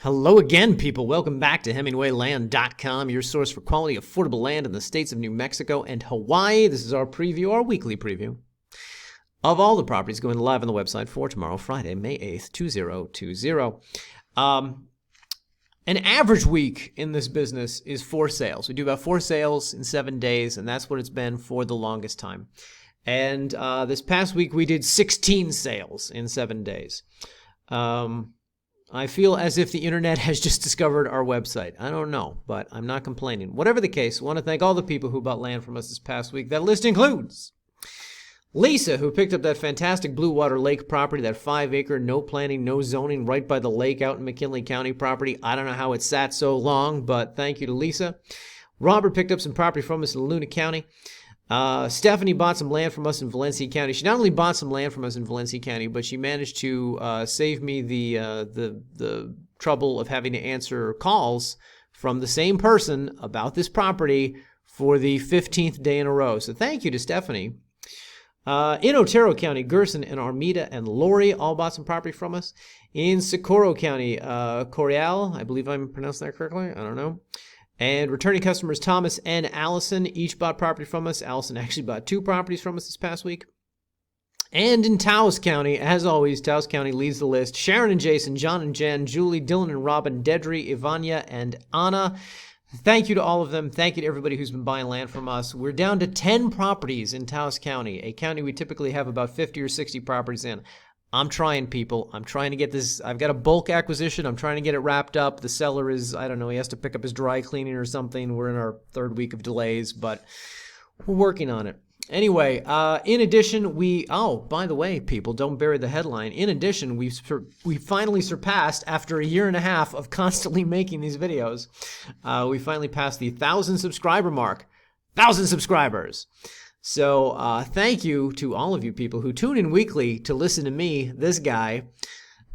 Hello again, people. Welcome back to HemingwayLand.com, your source for quality, affordable land in the states of New Mexico and Hawaii. This is our preview, our weekly preview of all the properties going live on the website for tomorrow, Friday, May 8th, 2020. An average week in this business is 4 sales. We do about 4 sales in 7 days, and that's what it's been for the longest time. And this past week, we did 16 sales in 7 days. I feel as if the internet has just discovered our website. I don't know, but I'm not complaining. Whatever the case, I want to thank all the people who bought land from us this past week. That list includes Lisa, who picked up that fantastic Blue Water Lake property, that 5-acre, no planning, no zoning, right by the lake out in McKinley County property. I don't know how it sat so long, but thank you to Lisa. Robert picked up some property from us in Luna County. Stephanie bought some land from us in Valencia County. She not only bought some land from us in Valencia County, but she managed to save me the trouble of having to answer calls from the same person about this property for the 15th day in a row. So thank you to Stephanie. In Otero County, Gerson and Armida and Lori all bought some property from us. In Socorro County, Corial, I believe I'm pronouncing that correctly. I don't know. And returning customers Thomas and Allison each bought property from us. Allison actually bought 2 properties from us this past week. And in Taos County, as always, Taos County leads the list. Sharon and Jason, John and Jen, Julie, Dylan and Robin, Dedri, Ivania, and Anna. Thank you to all of them. Thank you to everybody who's been buying land from us. We're down to 10 properties in Taos County, a county we typically have about 50 or 60 properties in. I'm trying, people. I'm trying to get this. I've got a bulk acquisition. I'm trying to get it wrapped up. The seller is, I don't know, he has to pick up his dry cleaning or something. We're in our 3rd week of delays, but we're working on it. Anyway, in addition, by the way, people, don't bury the headline. In addition, we finally surpassed, after a year and a half of constantly making these videos, we finally passed the 1,000 subscriber mark. 1,000 subscribers. So thank you to all of you people who tune in weekly to listen to me, this guy,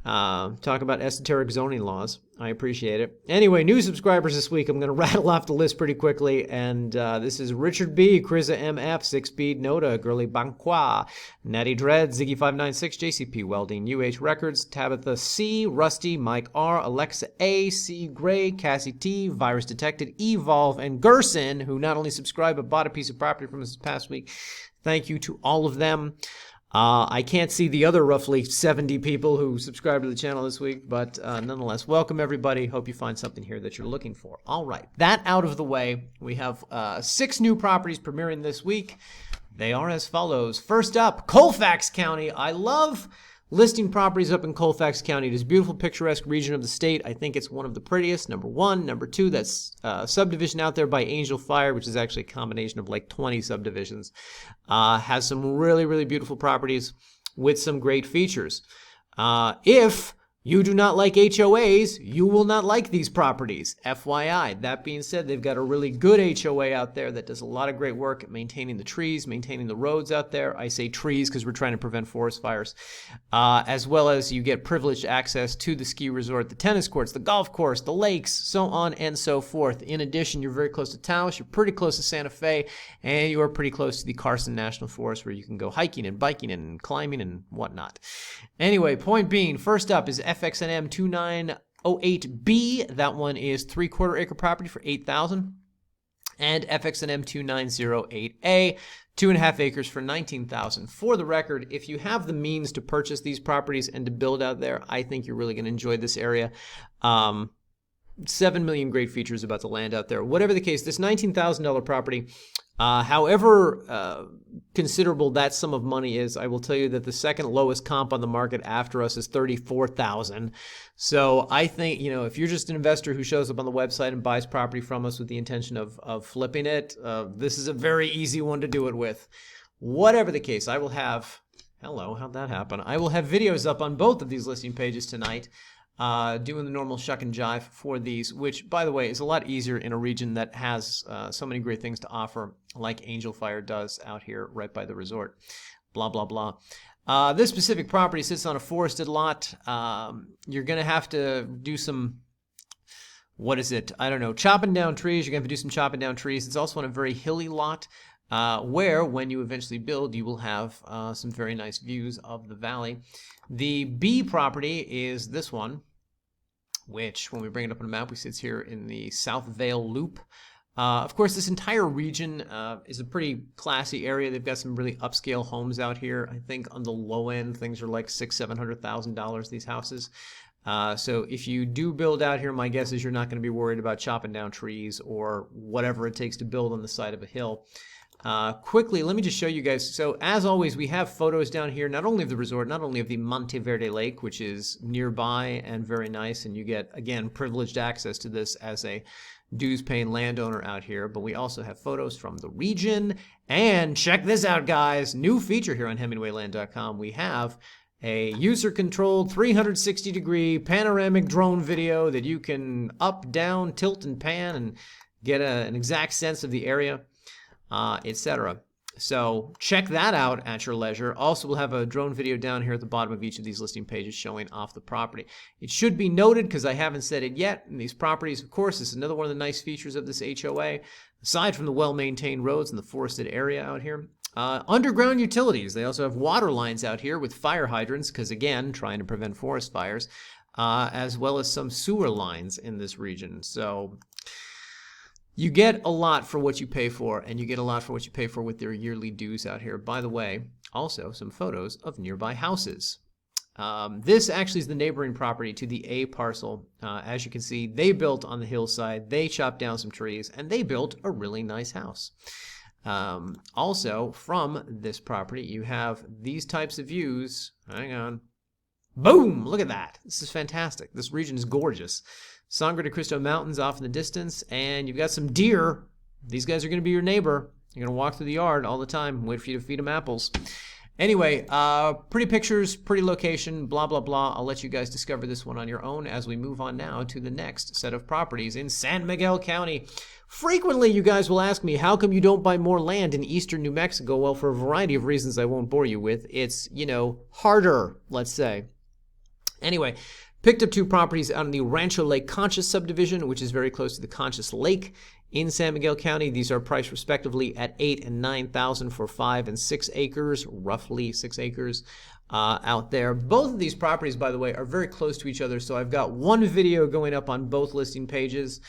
talk about esoteric zoning laws. I appreciate it. Anyway, new subscribers this week. I'm going to rattle off the list pretty quickly. And this is Richard B., Kriza MF, 6-Speed, Noda, Girly Banqua, Natty Dread, Ziggy596, JCP Welding, UH Records, Tabitha C., Rusty, Mike R., Alexa A., C. Gray, Cassie T., Virus Detected, Evolve, and Gerson, who not only subscribed but bought a piece of property from us this past week. Thank you to all of them. I can't see the other roughly 70 people who subscribed to the channel this week, but nonetheless, welcome everybody. Hope you find something here that you're looking for. All right, that out of the way, we have 6 new properties premiering this week. They are as follows. First up, Colfax County. I love listing properties up in Colfax County. It is a beautiful, picturesque region of the state. I think it's one of the prettiest, number 1. Number 2, that's subdivision out there by Angel Fire, which is actually a combination of like 20 subdivisions. Has some really, really beautiful properties with some great features. If you do not like HOAs, you will not like these properties, FYI. That being said, they've got a really good HOA out there that does a lot of great work at maintaining the trees, maintaining the roads out there. I say trees because we're trying to prevent forest fires. As well as you get privileged access to the ski resort, the tennis courts, the golf course, the lakes, so on and so forth. In addition, you're very close to Taos, you're pretty close to Santa Fe, and you are pretty close to the Carson National Forest where you can go hiking and biking and climbing and whatnot. Anyway, point being, first up is FXNM 2908B. That one is 3/4 acre property for $8,000. And FXNM 2908A, 2.5 acres for $19,000. For the record, if you have the means to purchase these properties and to build out there, I think you're really going to enjoy this area. 7 million great features about the land out there. Whatever the case, this $19,000 property, however considerable that sum of money is, I will tell you that the second lowest comp on the market after us is $34,000. So I think, if you're just an investor who shows up on the website and buys property from us with the intention of flipping it, this is a very easy one to do it with. Whatever the case, I will have, hello, how'd that happen? I will have videos up on both of these listing pages tonight. Doing the normal shuck and jive for these, which, by the way, is a lot easier in a region that has so many great things to offer, like Angel Fire does out here right by the resort. Blah, blah, blah. This specific property sits on a forested lot. You're going to have to do some, chopping down trees. You're going to have to do some chopping down trees. It's also on a very hilly lot. Where, when you eventually build, you will have some very nice views of the valley. The B property is this one. which when we bring it up on the map, we see it's here in the South Vale Loop. Of course, this entire region is a pretty classy area. They've got some really upscale homes out here. I think on the low end, things are like $600,000-$700,000, these houses. So if you do build out here, my guess is you're not going to be worried about chopping down trees or whatever it takes to build on the side of a hill. Quickly, let me just show you guys. So as always, we have photos down here, not only of the resort, not only of the Monteverde Lake, which is nearby and very nice, and you get, again, privileged access to this as a dues-paying landowner out here, but we also have photos from the region. And check this out, guys. New feature here on HemingwayLand.com. We have a user-controlled 360-degree panoramic drone video that you can up, down, tilt, and pan and get an exact sense of the area, etc. So check that out at your leisure. Also, we'll have a drone video down here at the bottom of each of these listing pages showing off the property. It should be noted, because I haven't said it yet, in these properties, of course, this is another one of the nice features of this HOA. Aside from the well-maintained roads and the forested area out here, underground utilities. They also have water lines out here with fire hydrants, because, again, trying to prevent forest fires, as well as some sewer lines in this region. So you get a lot for what you pay for, and you get a lot for what you pay for with their yearly dues out here. By the way, also some photos of nearby houses. This actually is the neighboring property to the A parcel. As you can see, they built on the hillside, they chopped down some trees, and they built a really nice house. Also, from this property, you have these types of views. Hang on. Boom! Look at that. This is fantastic. This region is gorgeous. Sangre de Cristo Mountains off in the distance, and you've got some deer. These guys are going to be your neighbor. You're going to walk through the yard all the time, wait for you to feed them apples. Anyway, pretty pictures, pretty location, blah, blah, blah. I'll let you guys discover this one on your own as we move on now to the next set of properties in San Miguel County. Frequently, you guys will ask me, how come you don't buy more land in eastern New Mexico? Well, for a variety of reasons I won't bore you with. It's, harder, let's say. Anyway, picked up 2 properties out in the Rancho Lake Conchas subdivision, which is very close to the Conchas Lake in San Miguel County. These are priced respectively at $8,000 and $9,000 for 5 and 6 acres, roughly 6 acres out there. Both of these properties, by the way, are very close to each other, so I've got one video going up on both listing pages.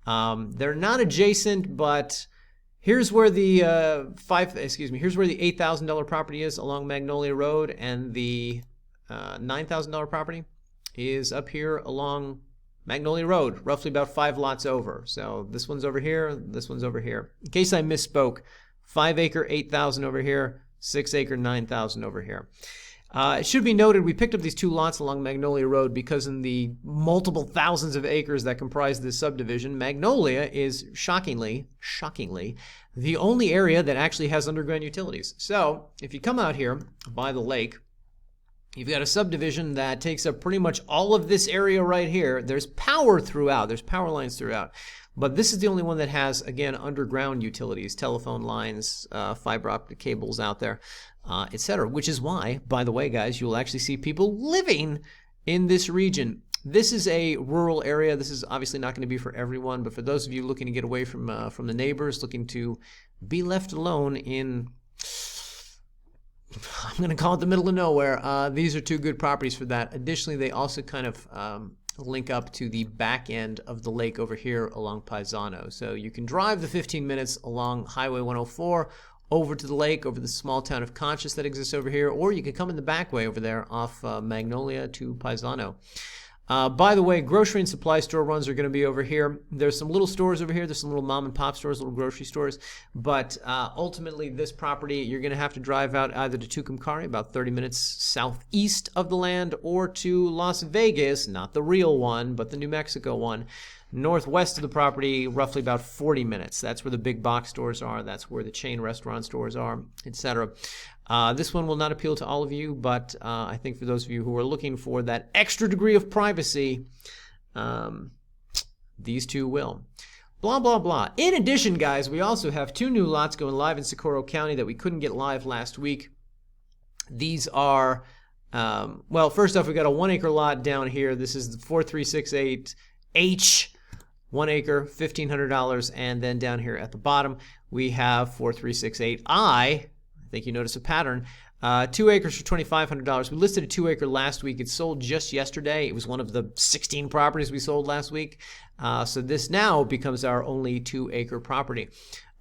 They're not adjacent, but here's where the here's where the $8,000 property is along Magnolia Road, and the $9,000 property is up here along Magnolia Road, roughly about 5 lots over. So this one's over here, this one's over here. In case I misspoke, 5 acre, $8,000 over here, 6 acre, $9,000 over here. It should be noted we picked up these 2 lots along Magnolia Road because in the multiple thousands of acres that comprise this subdivision, Magnolia is shockingly, the only area that actually has underground utilities. So if you come out here by the lake, you've got a subdivision that takes up pretty much all of this area right here. There's power throughout. There's power lines throughout. But this is the only one that has, again, underground utilities, telephone lines, fiber optic cables out there, etc. Which is why, by the way, guys, you'll actually see people living in this region. This is a rural area. This is obviously not going to be for everyone, but for those of you looking to get away from the neighbors, looking to be left alone in, I'm going to call it the middle of nowhere. These are 2 good properties for that. Additionally, they also kind of link up to the back end of the lake over here along Paisano. So you can drive the 15 minutes along Highway 104 over to the lake, over the small town of Conchas that exists over here, or you can come in the back way over there off Magnolia to Paisano. By the way, grocery and supply store runs are going to be over here. There's some little stores over here. There's some little mom and pop stores, little grocery stores. But ultimately, this property, you're going to have to drive out either to Tucumcari, about 30 minutes southeast of the land, or to Las Vegas, not the real one, but the New Mexico one, northwest of the property, roughly about 40 minutes. That's where the big box stores are. That's where the chain restaurant stores are, etc. This one will not appeal to all of you, but I think for those of you who are looking for that extra degree of privacy, these 2 will. Blah, blah, blah. In addition, guys, we also have 2 new lots going live in Socorro County that we couldn't get live last week. These are, well, first off, we got a 1 acre lot down here. This is the 4368H. 1 acre, $1,500, and then down here at the bottom we have 4368I. I think you notice a pattern. 2 acres for $2,500. We listed a 2 acre last week. It sold just yesterday. It was one of the 16 properties we sold last week. So this now becomes our only 2 acre property.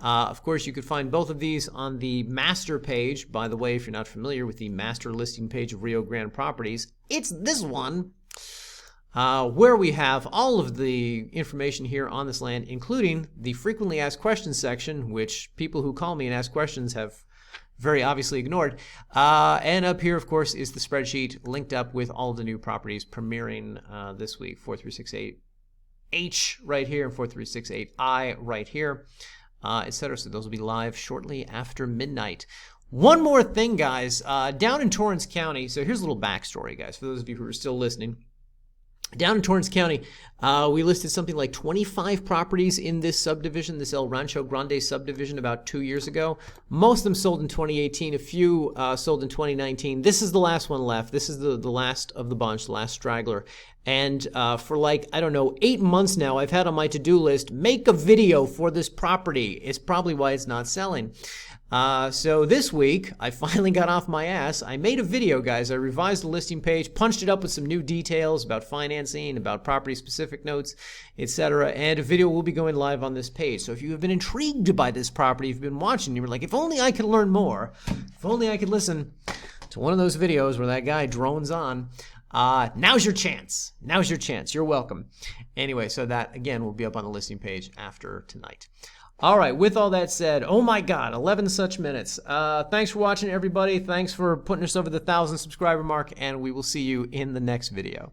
Of course, you could find both of these on the master page. By the way, if you're not familiar with the master listing page of Rio Grande Properties, it's this one, where we have all of the information here on this land, including the frequently asked questions section, which people who call me and ask questions have very obviously ignored. And up here, of course, is the spreadsheet linked up with all of the new properties premiering this week. 4368H right here and 4368I right here, etc. So those will be live shortly after midnight. One more thing, guys. Down in Torrance County, so here's a little backstory, guys, for those of you who are still listening. Down in Torrance County, we listed something like 25 properties in this subdivision, this El Rancho Grande subdivision, about 2 years ago. Most of them sold in 2018. A few sold in 2019. This is the last one left. This is the last of the bunch, the last straggler. And for like, I don't know, 8 months now, I've had on my to-do list, make a video for this property. It's probably why it's not selling. So this week, I finally got off my ass. I made a video, guys. I revised the listing page, punched it up with some new details about financing, about property-specific notes, etc. And a video will be going live on this page. So if you have been intrigued by this property, if you've been watching, you were like, if only I could learn more, if only I could listen to one of those videos where that guy drones on, now's your chance. Now's your chance. You're welcome. Anyway, so that, again, will be up on the listing page after tonight. All right, with all that said, oh my God, 11 such minutes. Thanks for watching, everybody. Thanks for putting us over the 1,000 subscriber mark, and we will see you in the next video.